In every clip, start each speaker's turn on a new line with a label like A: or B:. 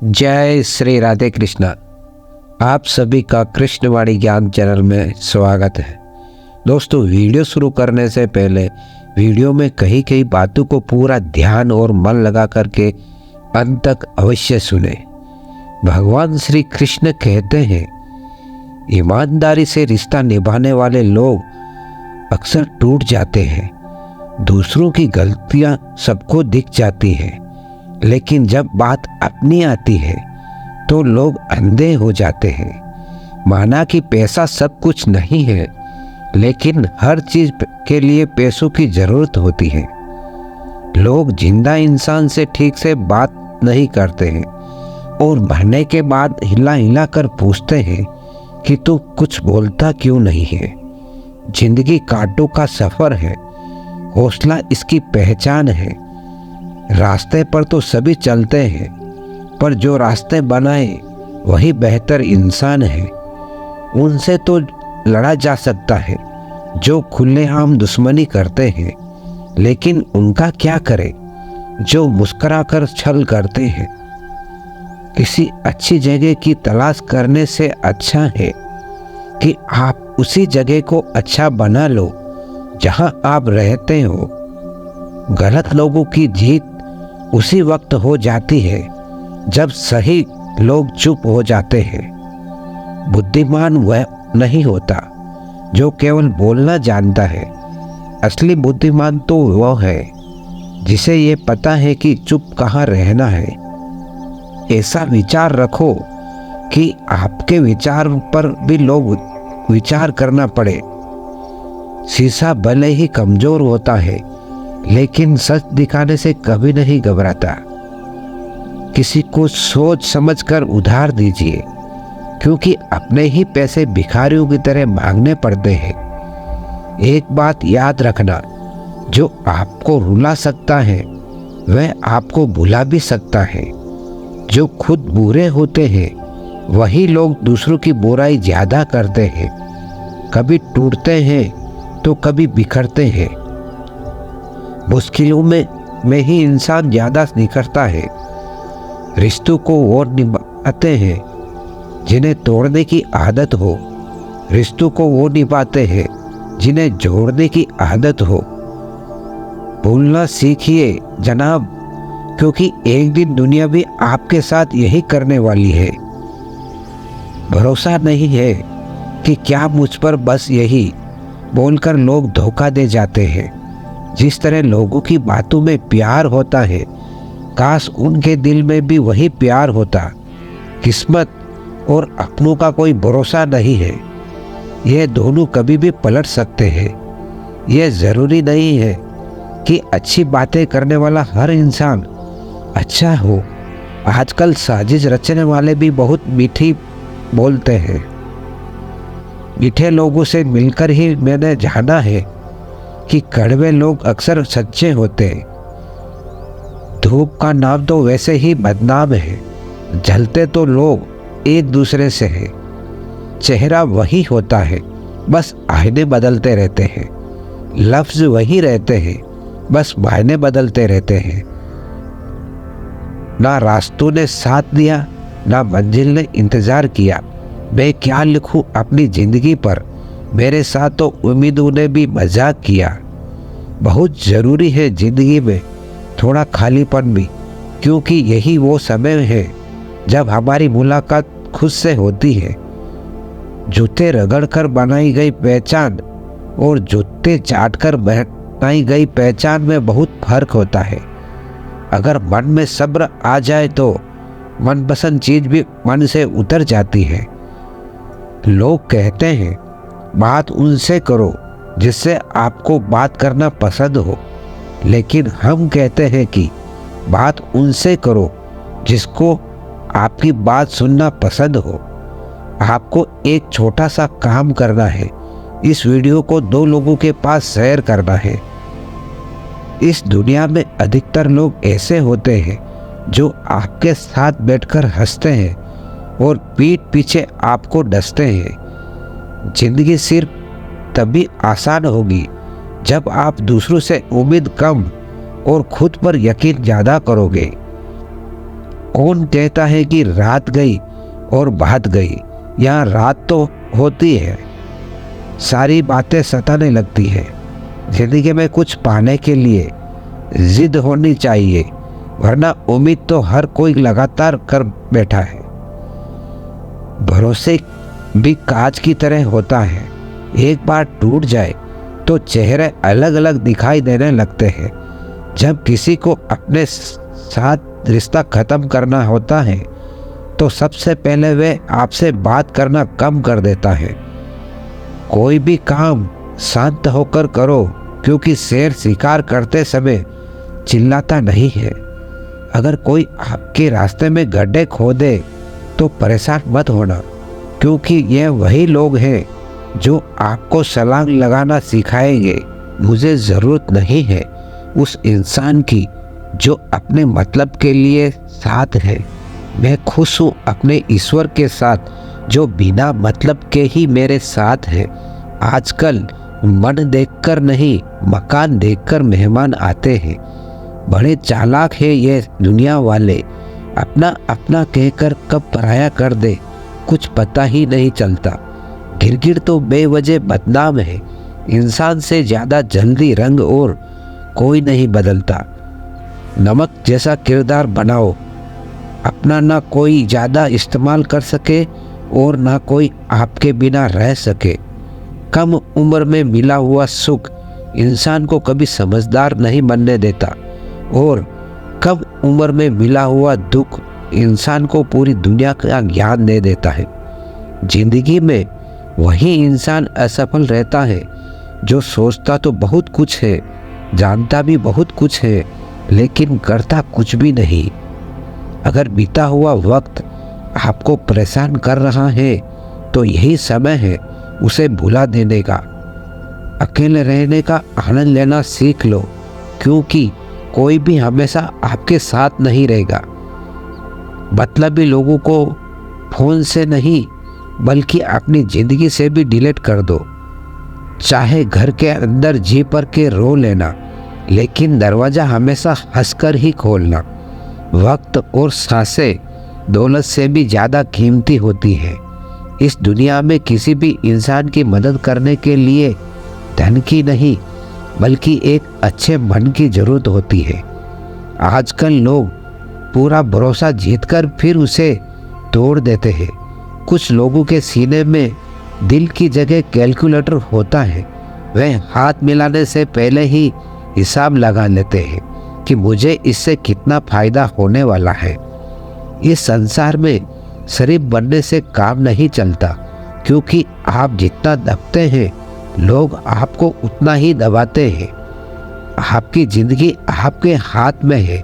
A: जय श्री राधे कृष्णा। आप सभी का कृष्णवाणी ज्ञान चैनल में स्वागत है। दोस्तों, वीडियो शुरू करने से पहले वीडियो में कही कई बातों को पूरा ध्यान और मन लगा करके अंत तक अवश्य सुने। भगवान श्री कृष्ण कहते हैं, ईमानदारी से रिश्ता निभाने वाले लोग अक्सर टूट जाते हैं। दूसरों की गलतियां सबको दिख जाती हैं, लेकिन जब बात अपनी आती है तो लोग अंधे हो जाते हैं। माना कि पैसा सब कुछ नहीं है, लेकिन हर चीज के लिए पैसों की जरूरत होती है। लोग जिंदा इंसान से ठीक से बात नहीं करते हैं और मरने के बाद हिला हिला कर पूछते हैं कि तू कुछ बोलता क्यों नहीं है। जिंदगी कांटों का सफर है, हौसला इसकी पहचान है। रास्ते पर तो सभी चलते हैं, पर जो रास्ते बनाए वही बेहतर इंसान है। उनसे तो लड़ा जा सकता है जो खुलेआम दुश्मनी करते हैं, लेकिन उनका क्या करें जो मुस्कुराकर छल करते हैं। किसी अच्छी जगह की तलाश करने से अच्छा है कि आप उसी जगह को अच्छा बना लो जहां आप रहते हो। गलत लोगों की जीत उसी वक्त हो जाती है जब सही लोग चुप हो जाते हैं। बुद्धिमान वह नहीं होता जो केवल बोलना जानता है। असली बुद्धिमान तो वह है जिसे ये पता है कि चुप कहाँ रहना है। ऐसा विचार रखो कि आपके विचार पर भी लोग विचार करना पड़े। शीशा भले ही कमजोर होता है, लेकिन सच दिखाने से कभी नहीं घबराता। किसी को सोच समझकर उधार दीजिए, क्योंकि अपने ही पैसे भिखारियों की तरह मांगने पड़ते हैं। एक बात याद रखना, जो आपको रुला सकता है वह आपको भुला भी सकता है। जो खुद बुरे होते हैं वही लोग दूसरों की बुराई ज्यादा करते हैं। कभी टूटते हैं तो कभी बिखरते हैं। मुश्किलों में ही इंसान ज्यादा निखरता है। रिश्तों को वो निभाते हैं जिन्हें तोड़ने की आदत हो। रिश्तों को वो निभाते हैं जिन्हें जोड़ने की आदत हो। भूलना सीखिए जनाब, क्योंकि एक दिन दुनिया भी आपके साथ यही करने वाली है। भरोसा नहीं है कि क्या मुझ पर बस यही बोलकर लोग धोखा दे जाते हैं। जिस तरह लोगों की बातों में प्यार होता है, काश उनके दिल में भी वही प्यार होता। किस्मत और अपनों का कोई भरोसा नहीं है। ये दोनों कभी भी पलट सकते हैं। यह ज़रूरी नहीं है कि अच्छी बातें करने वाला हर इंसान अच्छा हो। आजकल साजिश रचने वाले भी बहुत मीठी बोलते हैं। मीठे लोगों से मिलकर ही मैंने जाना है कि कड़वे लोग अक्सर सच्चे होते हैं। धूप का नाम तो वैसे ही बदनाम है। जलते तो लोग एक दूसरे से हैं। चेहरा वही होता है, बस आईने बदलते रहते हैं। लफ्ज वही रहते हैं, बस मायने बदलते रहते हैं। ना रास्तों ने साथ दिया, ना मंजिल ने इंतजार किया। मैं क्या लिखूं अपनी जिंदगी पर, मेरे साथ तो उम्मीदों ने भी मजाक किया। बहुत ज़रूरी है ज़िंदगी में थोड़ा खालीपन भी, क्योंकि यही वो समय है जब हमारी मुलाकात खुद से होती है। जूते रगड़ कर बनाई गई पहचान और जूते चाट कर बनाई गई पहचान में बहुत फर्क होता है। अगर मन में सब्र आ जाए तो मनपसंद चीज़ भी मन से उतर जाती है। लोग कहते हैं बात उनसे करो जिससे आपको बात करना पसंद हो, लेकिन हम कहते हैं कि बात उनसे करो जिसको आपकी बात सुनना पसंद हो। आपको एक छोटा सा काम करना है। इस वीडियो को 2 लोगों के पास शेयर करना है। इस दुनिया में अधिकतर लोग ऐसे होते हैं जो आपके साथ बैठकर हंसते हैं और पीठ पीछे आपको डसते हैं। जिंदगी सिर्फ तभी आसान होगी जब आप दूसरों से उम्मीद कम और खुद पर यकीन ज़्यादा करोगे। कौन कहता है कि रात गई और बात गई? यहाँ रात तो होती है, सारी बातें सताने लगती है। जिंदगी में कुछ पाने के लिए जिद होनी चाहिए, वरना उम्मीद तो हर कोई लगातार कर बैठा है। भरोसे भी कांच की तरह होता है, एक बार टूट जाए तो चेहरे अलग अलग दिखाई देने लगते हैं। जब किसी को अपने साथ रिश्ता खत्म करना होता है तो सबसे पहले वे आपसे बात करना कम कर देता है। कोई भी काम शांत होकर करो, क्योंकि शेर शिकार करते समय चिल्लाता नहीं है। अगर कोई आपके रास्ते में गड्ढे खोदे तो परेशान मत होना, क्योंकि ये वही लोग हैं जो आपको छलांग लगाना सिखाएंगे। मुझे ज़रूरत नहीं है उस इंसान की जो अपने मतलब के लिए साथ है। मैं खुश हूँ अपने ईश्वर के साथ जो बिना मतलब के ही मेरे साथ है। आजकल मन देखकर नहीं, मकान देखकर मेहमान आते हैं। बड़े चालाक है ये दुनिया वाले, अपना अपना कहकर कब पराया कर दे कुछ पता ही नहीं चलता। गिरगिट तो बेवजह बदनाम है, इंसान से ज़्यादा जल्दी रंग और कोई नहीं बदलता। नमक जैसा किरदार बनाओ, अपना ना कोई ज़्यादा इस्तेमाल कर सके और ना कोई आपके बिना रह सके। कम उम्र में मिला हुआ सुख इंसान को कभी समझदार नहीं बनने देता, और कम उम्र में मिला हुआ दुख इंसान को पूरी दुनिया का ज्ञान दे देता है। जिंदगी में वही इंसान असफल रहता है जो सोचता तो बहुत कुछ है, जानता भी बहुत कुछ है, लेकिन करता कुछ भी नहीं। अगर बीता हुआ वक्त आपको परेशान कर रहा है तो यही समय है उसे भुला देने का। अकेले रहने का आनंद लेना सीख लो, क्योंकि कोई भी हमेशा आपके साथ नहीं रहेगा। मतलबी लोगों को फोन से नहीं बल्कि अपनी ज़िंदगी से भी डिलीट कर दो। चाहे घर के अंदर जी पर के रो लेना, लेकिन दरवाज़ा हमेशा हंसकर ही खोलना। वक्त और सांसें दौलत से भी ज़्यादा कीमती होती है। इस दुनिया में किसी भी इंसान की मदद करने के लिए धन की नहीं बल्कि एक अच्छे मन की ज़रूरत होती है। आजकल लोग पूरा भरोसा जीतकर फिर उसे तोड़ देते हैं। कुछ लोगों के सीने में दिल की जगह कैलकुलेटर होता है। वह हाथ मिलाने से पहले ही हिसाब लगा लेते हैं कि मुझे इससे कितना फ़ायदा होने वाला है। इस संसार में शरीफ बनने से काम नहीं चलता, क्योंकि आप जितना दबते हैं लोग आपको उतना ही दबाते हैं। आपकी ज़िंदगी आपके हाथ में है।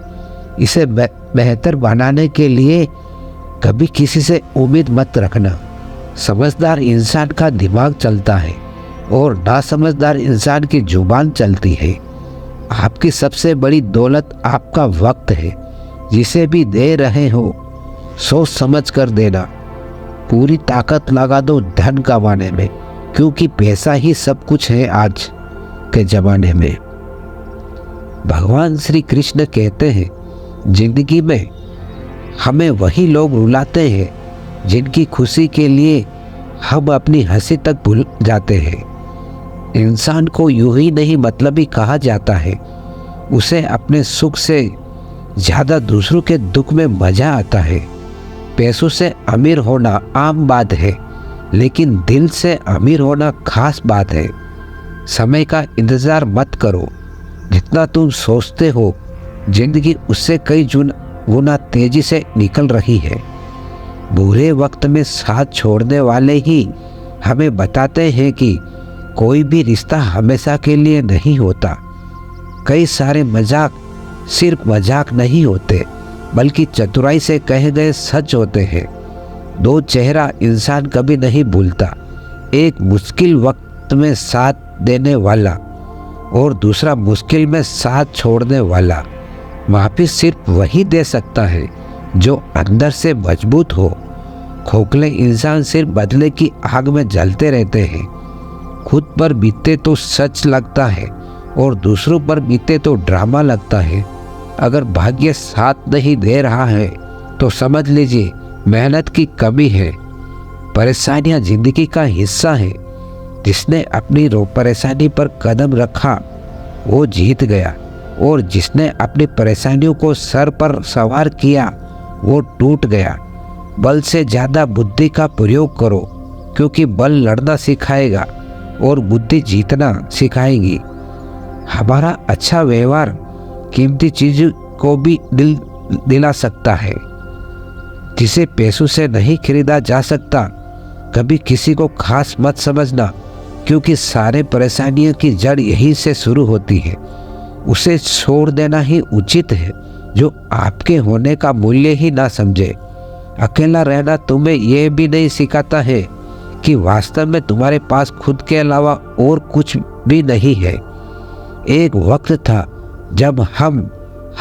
A: इसे बेहतर बनाने के लिए कभी किसी से उम्मीद मत रखना। समझदार इंसान का दिमाग चलता है और नासमझदार इंसान की जुबान चलती है। आपकी सबसे बड़ी दौलत आपका वक्त है। जिसे भी दे रहे हो सोच समझ कर देना। पूरी ताकत लगा दो धन कमाने में, क्योंकि पैसा ही सब कुछ है आज के ज़माने में। भगवान श्री कृष्ण कहते हैं, जिंदगी में हमें वही लोग रुलाते हैं जिनकी खुशी के लिए हम अपनी हंसी तक भूल जाते हैं। इंसान को यूं ही नहीं मतलबी कहा जाता है। उसे अपने सुख से ज़्यादा दूसरों के दुख में मज़ा आता है। पैसों से अमीर होना आम बात है, लेकिन दिल से अमीर होना खास बात है। समय का इंतज़ार मत करो। जितना तुम सोचते हो जिंदगी उससे कई गुना तेजी से निकल रही है। बुरे वक्त में साथ छोड़ने वाले ही हमें बताते हैं कि कोई भी रिश्ता हमेशा के लिए नहीं होता। कई सारे मजाक सिर्फ मजाक नहीं होते, बल्कि चतुराई से कहे गए सच होते हैं। दो चेहरा इंसान कभी नहीं भूलता। एक मुश्किल वक्त में साथ देने वाला और दूसरा मुश्किल में साथ छोड़ने वाला। माफ़ी सिर्फ वही दे सकता है जो अंदर से मजबूत हो। खोखले इंसान सिर्फ बदले की आग में जलते रहते हैं। खुद पर बीते तो सच लगता है और दूसरों पर बीते तो ड्रामा लगता है। अगर भाग्य साथ नहीं दे रहा है तो समझ लीजिए मेहनत की कमी है। परेशानियां जिंदगी का हिस्सा है। जिसने अपनी परेशानी पर कदम रखा वो जीत गया, और जिसने अपनी परेशानियों को सर पर सवार किया वो टूट गया। बल से ज़्यादा बुद्धि का प्रयोग करो, क्योंकि बल लड़ना सिखाएगा और बुद्धि जीतना सिखाएगी। हमारा अच्छा व्यवहार कीमती चीज को भी दिला सकता है, जिसे पैसों से नहीं खरीदा जा सकता। कभी किसी को खास मत समझना, क्योंकि सारे परेशानियों की जड़ यहीं से शुरू होती है। उसे छोड़ देना ही उचित है जो आपके होने का मूल्य ही ना समझे। अकेला रहना तुम्हें यह भी नहीं सिखाता है कि वास्तव में तुम्हारे पास खुद के अलावा और कुछ भी नहीं है। एक वक्त था जब हम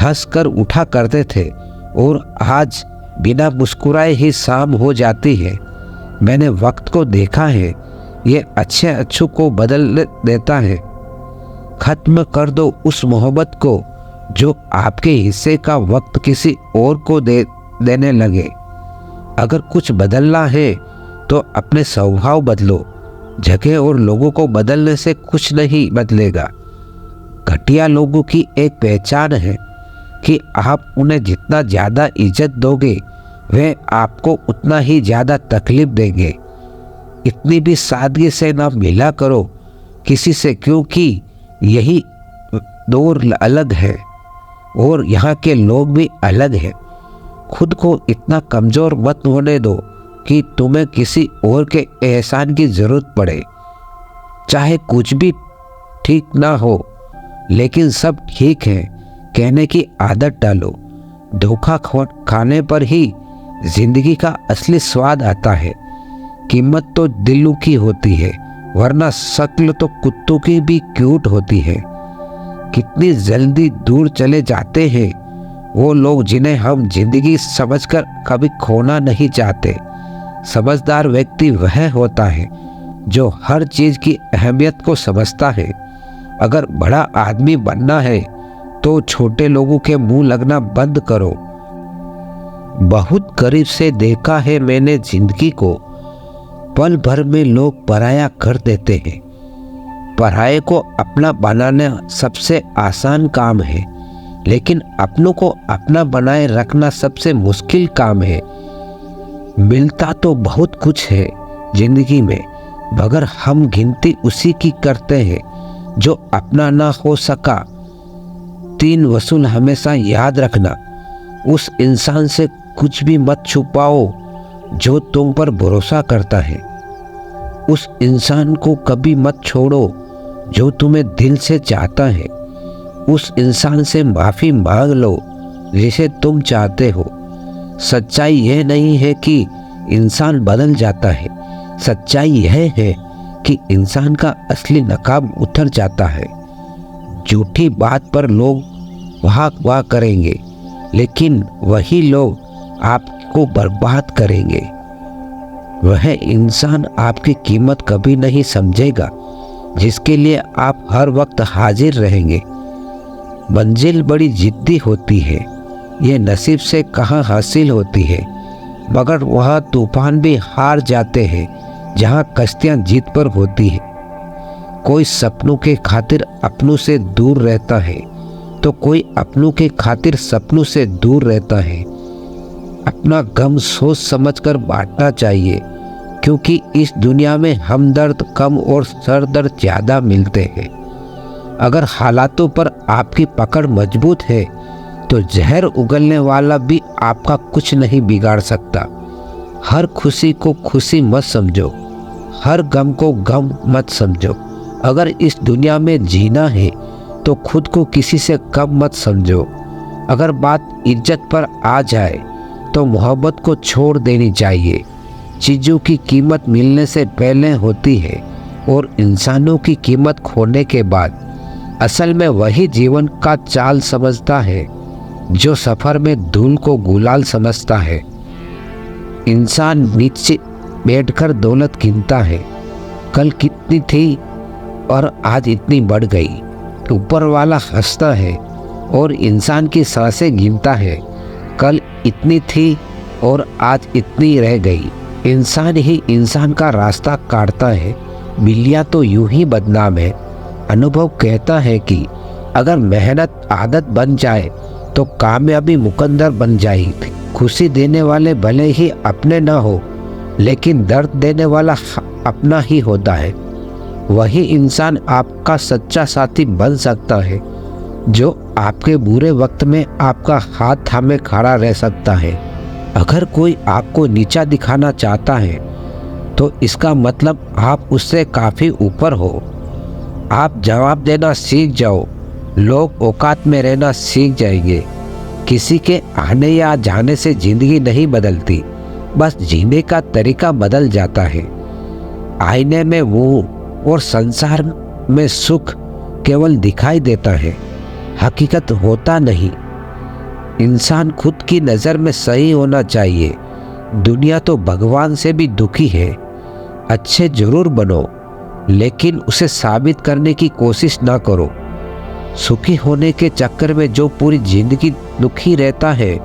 A: हंसकर उठा करते थे, और आज बिना मुस्कुराए ही शाम हो जाती है। मैंने वक्त को देखा है, ये अच्छे को बदल देता है। खत्म कर दो उस मोहब्बत को जो आपके हिस्से का वक्त किसी और को देने लगे। अगर कुछ बदलना है तो अपने स्वभाव बदलो। जगह और लोगों को बदलने से कुछ नहीं बदलेगा। घटिया लोगों की एक पहचान है कि आप उन्हें जितना ज़्यादा इज्जत दोगे वे आपको उतना ही ज़्यादा तकलीफ देंगे। इतनी भी सादगी से ना मिला करो किसी से, क्योंकि यही दौर अलग है और यहाँ के लोग भी अलग हैं। खुद को इतना कमज़ोर मत होने दो कि तुम्हें किसी और के एहसान की ज़रूरत पड़े। चाहे कुछ भी ठीक ना हो, लेकिन सब ठीक है कहने की आदत डालो। धोखा खाने पर ही जिंदगी का असली स्वाद आता है। कीमत तो दिलों की होती है, वरना शक्ल तो कुत्तों की भी क्यूट होती है। कितनी जल्दी दूर चले जाते हैं वो लोग जिन्हें हम जिंदगी समझकर कभी खोना नहीं चाहते। समझदार व्यक्ति वह होता है जो हर चीज़ की अहमियत को समझता है। अगर बड़ा आदमी बनना है तो छोटे लोगों के मुंह लगना बंद करो। बहुत करीब से देखा है मैंने जिंदगी को, पल भर में लोग पराया कर देते हैं। पराये को अपना बनाना सबसे आसान काम है, लेकिन अपनों को अपना बनाए रखना सबसे मुश्किल काम है। मिलता तो बहुत कुछ है जिंदगी में, मगर हम गिनती उसी की करते हैं जो अपना ना हो सका। 3 वसूल हमेशा याद रखना। उस इंसान से कुछ भी मत छुपाओ जो तुम पर भरोसा करता है। उस इंसान को कभी मत छोड़ो जो तुम्हें दिल से चाहता है। उस इंसान से माफ़ी मांग लो जिसे तुम चाहते हो। सच्चाई यह नहीं है कि इंसान बदल जाता है, सच्चाई यह है कि इंसान का असली नकाब उतर जाता है। झूठी बात पर लोग वाह करेंगे, लेकिन वही लोग आपको बर्बाद करेंगे। वह इंसान आपकी कीमत कभी नहीं समझेगा जिसके लिए आप हर वक्त हाजिर रहेंगे। मंजिल बड़ी जिद्दी होती है, ये नसीब से कहाँ हासिल होती है, मगर वह तूफान भी हार जाते हैं जहाँ कश्तियाँ जीत पर होती है। कोई सपनों के खातिर अपनों से दूर रहता है तो कोई अपनों के खातिर सपनों से दूर रहता है। अपना गम सोच समझकर बांटना चाहिए, क्योंकि इस दुनिया में हमदर्द कम और सरदर्द ज़्यादा मिलते हैं। अगर हालातों पर आपकी पकड़ मजबूत है तो जहर उगलने वाला भी आपका कुछ नहीं बिगाड़ सकता। हर खुशी को खुशी मत समझो, हर गम को गम मत समझो। अगर इस दुनिया में जीना है तो खुद को किसी से कम मत समझो। अगर बात इज्जत पर आ जाए तो मोहब्बत को छोड़ देनी चाहिए। चीज़ों की कीमत मिलने से पहले होती है और इंसानों की कीमत खोने के बाद। असल में वही जीवन का चाल समझता है जो सफ़र में धूल को गुलाल समझता है। इंसान नीचे बैठकर दौलत गिनता है, कल कितनी थी और आज इतनी बढ़ गई। ऊपर वाला हंसता है और इंसान की सांसें गिनता है, कल इतनी थी और आज इतनी रह गई। इंसान ही इंसान का रास्ता काटता है, बिल्लियाँ तो यूं ही बदनाम है। अनुभव कहता है कि अगर मेहनत आदत बन जाए तो कामयाबी मुकद्दर बन जाएगी। खुशी देने वाले भले ही अपने ना हो, लेकिन दर्द देने वाला अपना ही होता है। वही इंसान आपका सच्चा साथी बन सकता है, जो आपके बुरे वक्त में आपका हाथ थामे खड़ा रह सकता है। अगर कोई आपको नीचा दिखाना चाहता है तो इसका मतलब आप उससे काफ़ी ऊपर हो। आप जवाब देना सीख जाओ, लोग औकात में रहना सीख जाएंगे। किसी के आने या जाने से ज़िंदगी नहीं बदलती, बस जीने का तरीका बदल जाता है। आईने में मुंह और संसार में सुख केवल दिखाई देता है, हकीकत होता नहीं। इंसान खुद की नज़र में सही होना चाहिए। दुनिया तो भगवान से भी दुखी है। अच्छे जरूर बनो, लेकिन उसे साबित करने की कोशिश ना करो। सुखी होने के चक्कर में जो पूरी जिंदगी दुखी रहता है,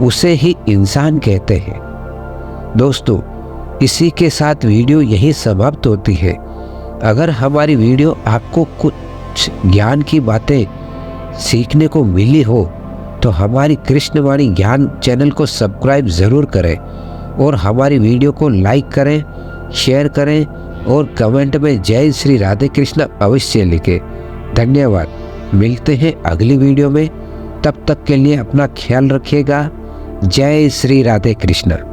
A: उसे ही इंसान कहते हैं। दोस्तों, इसी के साथ वीडियो यहीं समाप्त होती है। अगर हमारी वीडियो आपको कुछ ज्ञान की बातें सीखने को मिली हो तो हमारी कृष्णवाणी ज्ञान चैनल को सब्सक्राइब ज़रूर करें और हमारी वीडियो को लाइक करें, शेयर करें और कमेंट में जय श्री राधे कृष्ण अवश्य लिखें। धन्यवाद। मिलते हैं अगली वीडियो में। तब तक के लिए अपना ख्याल रखिएगा। जय श्री राधे कृष्ण।